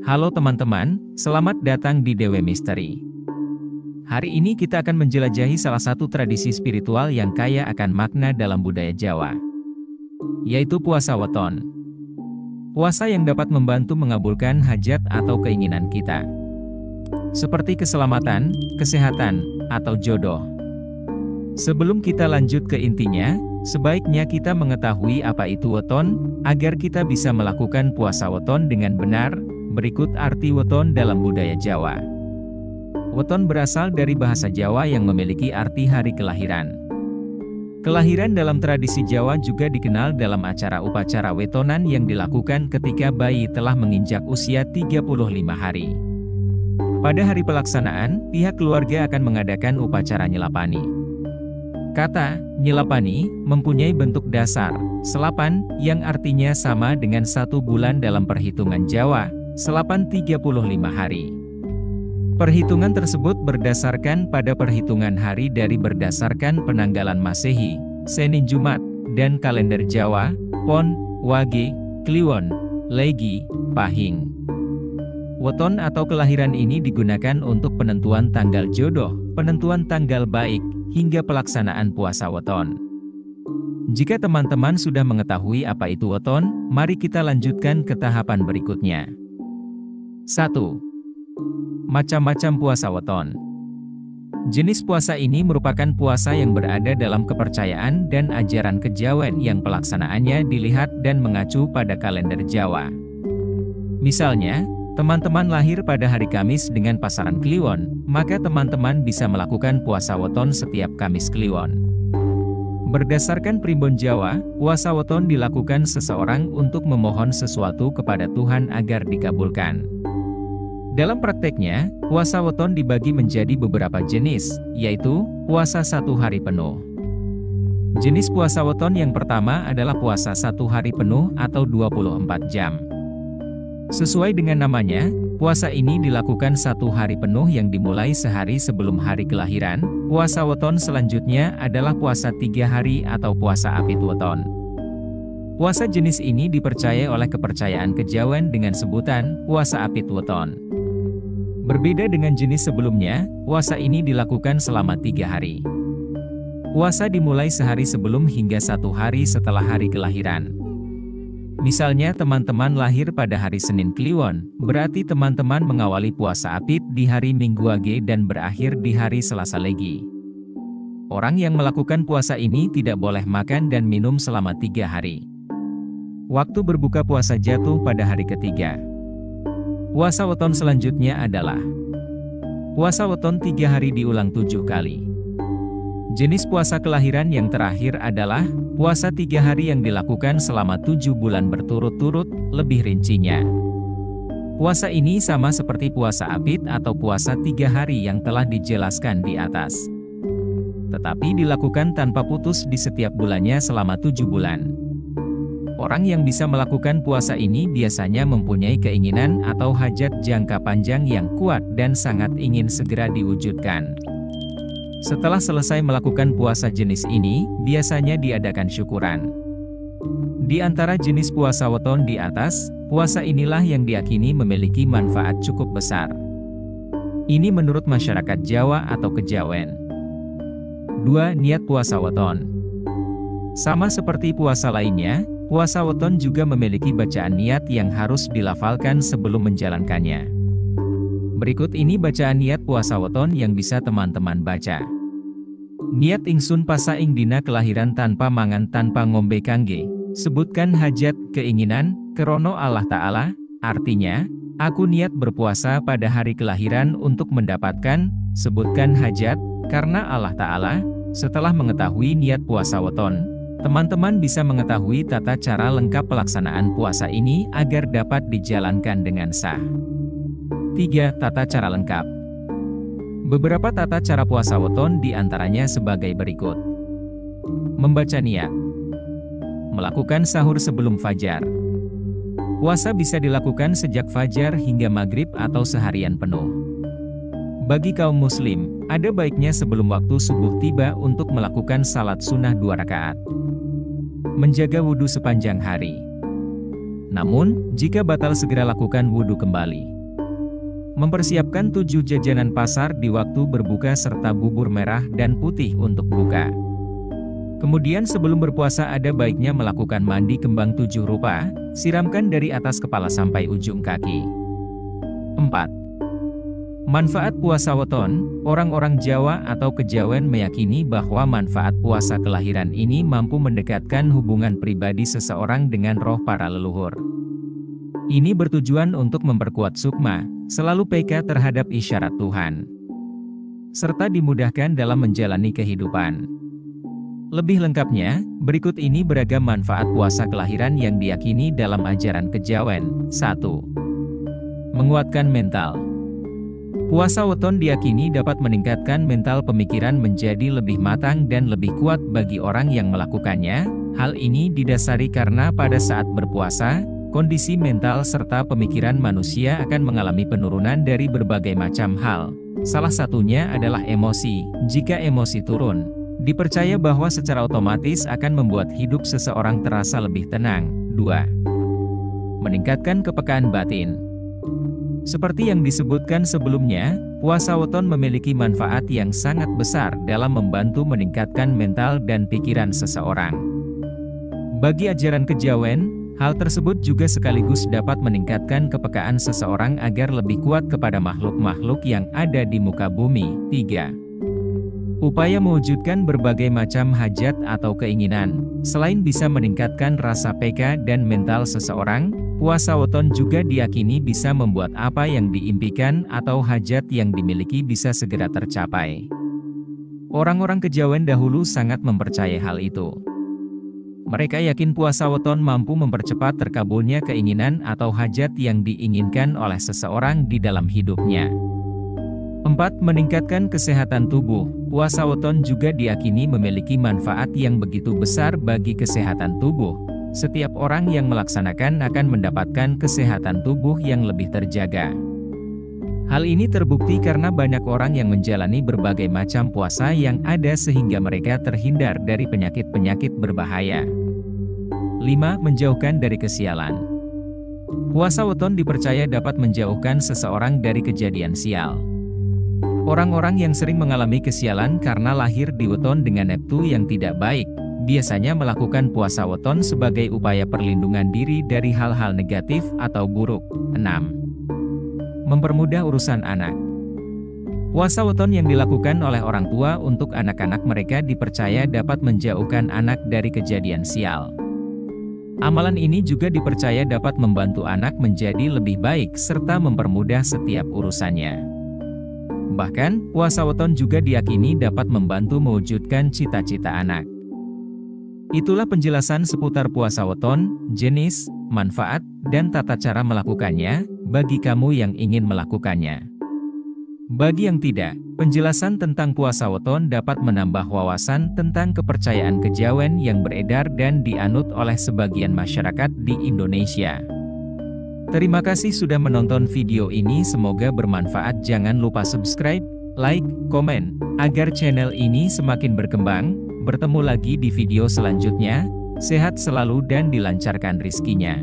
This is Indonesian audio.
Halo teman-teman, selamat datang di DW Misteri. Hari ini kita akan menjelajahi salah satu tradisi spiritual yang kaya akan makna dalam budaya Jawa, yaitu puasa weton. Puasa yang dapat membantu mengabulkan hajat atau keinginan kita, seperti keselamatan, kesehatan, atau jodoh. Sebelum kita lanjut ke intinya, sebaiknya kita mengetahui apa itu weton, agar kita bisa melakukan puasa weton dengan benar. Berikut arti weton dalam budaya Jawa. Weton berasal dari bahasa Jawa yang memiliki arti hari kelahiran. Kelahiran dalam tradisi Jawa juga dikenal dalam acara upacara wetonan yang dilakukan ketika bayi telah menginjak usia 35 hari. Pada hari pelaksanaan, pihak keluarga akan mengadakan upacara nyelapani. Kata nyelapani mempunyai bentuk dasar, selapan, yang artinya sama dengan 1 bulan dalam perhitungan Jawa, selapan 35 hari. Perhitungan tersebut berdasarkan pada perhitungan hari dari berdasarkan penanggalan Masehi, Senin Jumat, dan kalender Jawa, Pon, Wage, Kliwon, Legi, Pahing. Weton atau kelahiran ini digunakan untuk penentuan tanggal jodoh, penentuan tanggal baik, hingga pelaksanaan puasa weton. Jika teman-teman sudah mengetahui apa itu weton, mari kita lanjutkan ke tahapan berikutnya. 1. Macam-macam puasa weton. Jenis puasa ini merupakan puasa yang berada dalam kepercayaan dan ajaran kejawen yang pelaksanaannya dilihat dan mengacu pada kalender Jawa. Misalnya, teman-teman lahir pada hari Kamis dengan pasaran Kliwon, maka teman-teman bisa melakukan puasa weton setiap Kamis Kliwon. Berdasarkan primbon Jawa, puasa weton dilakukan seseorang untuk memohon sesuatu kepada Tuhan agar dikabulkan. Dalam prakteknya, puasa weton dibagi menjadi beberapa jenis, yaitu puasa 1 hari penuh. Jenis puasa weton yang pertama adalah puasa 1 hari penuh atau 24 jam. Sesuai dengan namanya, puasa ini dilakukan 1 hari penuh yang dimulai sehari sebelum hari kelahiran. Puasa weton selanjutnya adalah puasa 3 hari atau puasa apit weton. Puasa jenis ini dipercaya oleh kepercayaan kejawen dengan sebutan puasa apit weton. Berbeda dengan jenis sebelumnya, puasa ini dilakukan selama 3 hari. Puasa dimulai sehari sebelum hingga 1 hari setelah hari kelahiran. Misalnya teman-teman lahir pada hari Senin Kliwon, berarti teman-teman mengawali puasa apit di hari Minggu Wage dan berakhir di hari Selasa Legi. Orang yang melakukan puasa ini tidak boleh makan dan minum selama 3 hari. Waktu berbuka puasa jatuh pada hari ketiga. Puasa weton selanjutnya adalah puasa weton 3 hari diulang 7 kali. Jenis puasa kelahiran yang terakhir adalah puasa 3 hari yang dilakukan selama 7 bulan berturut-turut. Lebih rincinya, puasa ini sama seperti puasa apit atau puasa 3 hari yang telah dijelaskan di atas, tetapi dilakukan tanpa putus di setiap bulannya selama 7 bulan. Orang yang bisa melakukan puasa ini biasanya mempunyai keinginan atau hajat jangka panjang yang kuat dan sangat ingin segera diwujudkan. Setelah selesai melakukan puasa jenis ini, biasanya diadakan syukuran. Di antara jenis puasa weton di atas, puasa inilah yang diyakini memiliki manfaat cukup besar. Ini menurut masyarakat Jawa atau kejawen. 2. Niat puasa weton. Sama seperti puasa lainnya, puasa weton juga memiliki bacaan niat yang harus dilafalkan sebelum menjalankannya. Berikut ini bacaan niat puasa weton yang bisa teman-teman baca. Niat ingsun pasa ing dina kelahiran tanpa mangan tanpa ngombe kangge. Sebutkan hajat, keinginan, kerono Allah Ta'ala. Artinya, aku niat berpuasa pada hari kelahiran untuk mendapatkan, sebutkan hajat, karena Allah Ta'ala. Setelah mengetahui niat puasa weton, teman-teman bisa mengetahui tata cara lengkap pelaksanaan puasa ini agar dapat dijalankan dengan sah. 3. Tata cara lengkap. Beberapa tata cara puasa weton diantaranya sebagai berikut. Membaca niat. Melakukan sahur sebelum fajar. Puasa bisa dilakukan sejak fajar hingga maghrib atau seharian penuh. Bagi kaum muslim, ada baiknya sebelum waktu subuh tiba untuk melakukan salat sunnah 2 rakaat. Menjaga wudhu sepanjang hari. Namun, jika batal segera lakukan wudhu kembali. Mempersiapkan 7 jajanan pasar di waktu berbuka serta bubur merah dan putih untuk buka. Kemudian sebelum berpuasa ada baiknya melakukan mandi kembang 7 rupa, siramkan dari atas kepala sampai ujung kaki. 4. Manfaat puasa weton. Orang-orang Jawa atau Kejawen meyakini bahwa manfaat puasa kelahiran ini mampu mendekatkan hubungan pribadi seseorang dengan roh para leluhur. Ini bertujuan untuk memperkuat sukma, selalu peka terhadap isyarat Tuhan, serta dimudahkan dalam menjalani kehidupan. Lebih lengkapnya, berikut ini beragam manfaat puasa kelahiran yang diyakini dalam ajaran Kejawen. 1. Menguatkan mental. Puasa weton diyakini dapat meningkatkan mental pemikiran menjadi lebih matang dan lebih kuat bagi orang yang melakukannya. Hal ini didasari karena pada saat berpuasa, kondisi mental serta pemikiran manusia akan mengalami penurunan dari berbagai macam hal. Salah satunya adalah emosi. Jika emosi turun, dipercaya bahwa secara otomatis akan membuat hidup seseorang terasa lebih tenang. 2. Meningkatkan kepekaan batin. Seperti yang disebutkan sebelumnya, puasa weton memiliki manfaat yang sangat besar dalam membantu meningkatkan mental dan pikiran seseorang. Bagi ajaran Kejawen, hal tersebut juga sekaligus dapat meningkatkan kepekaan seseorang agar lebih kuat kepada makhluk-makhluk yang ada di muka bumi. 3. Upaya mewujudkan berbagai macam hajat atau keinginan. Selain bisa meningkatkan rasa peka dan mental seseorang, puasa weton juga diyakini bisa membuat apa yang diimpikan atau hajat yang dimiliki bisa segera tercapai. Orang-orang Kejawen dahulu sangat mempercayai hal itu. Mereka yakin puasa weton mampu mempercepat terkabulnya keinginan atau hajat yang diinginkan oleh seseorang di dalam hidupnya. 4. Meningkatkan kesehatan tubuh. Puasa weton juga diyakini memiliki manfaat yang begitu besar bagi kesehatan tubuh. Setiap orang yang melaksanakan akan mendapatkan kesehatan tubuh yang lebih terjaga. Hal ini terbukti karena banyak orang yang menjalani berbagai macam puasa yang ada sehingga mereka terhindar dari penyakit-penyakit berbahaya. 5. Menjauhkan dari kesialan. Puasa weton dipercaya dapat menjauhkan seseorang dari kejadian sial. Orang-orang yang sering mengalami kesialan karena lahir di weton dengan neptu yang tidak baik, biasanya melakukan puasa weton sebagai upaya perlindungan diri dari hal-hal negatif atau buruk. 6. Mempermudah urusan anak. Puasa weton yang dilakukan oleh orang tua untuk anak-anak mereka dipercaya dapat menjauhkan anak dari kejadian sial. Amalan ini juga dipercaya dapat membantu anak menjadi lebih baik serta mempermudah setiap urusannya. Bahkan, puasa weton juga diyakini dapat membantu mewujudkan cita-cita anak. Itulah penjelasan seputar puasa weton, jenis, manfaat, dan tata cara melakukannya, bagi kamu yang ingin melakukannya. Bagi yang tidak, penjelasan tentang puasa weton dapat menambah wawasan tentang kepercayaan Kejawen yang beredar dan dianut oleh sebagian masyarakat di Indonesia. Terima kasih sudah menonton video ini, semoga bermanfaat. Jangan lupa subscribe, like, komen, agar channel ini semakin berkembang. Bertemu lagi di video selanjutnya, sehat selalu dan dilancarkan rizkinya.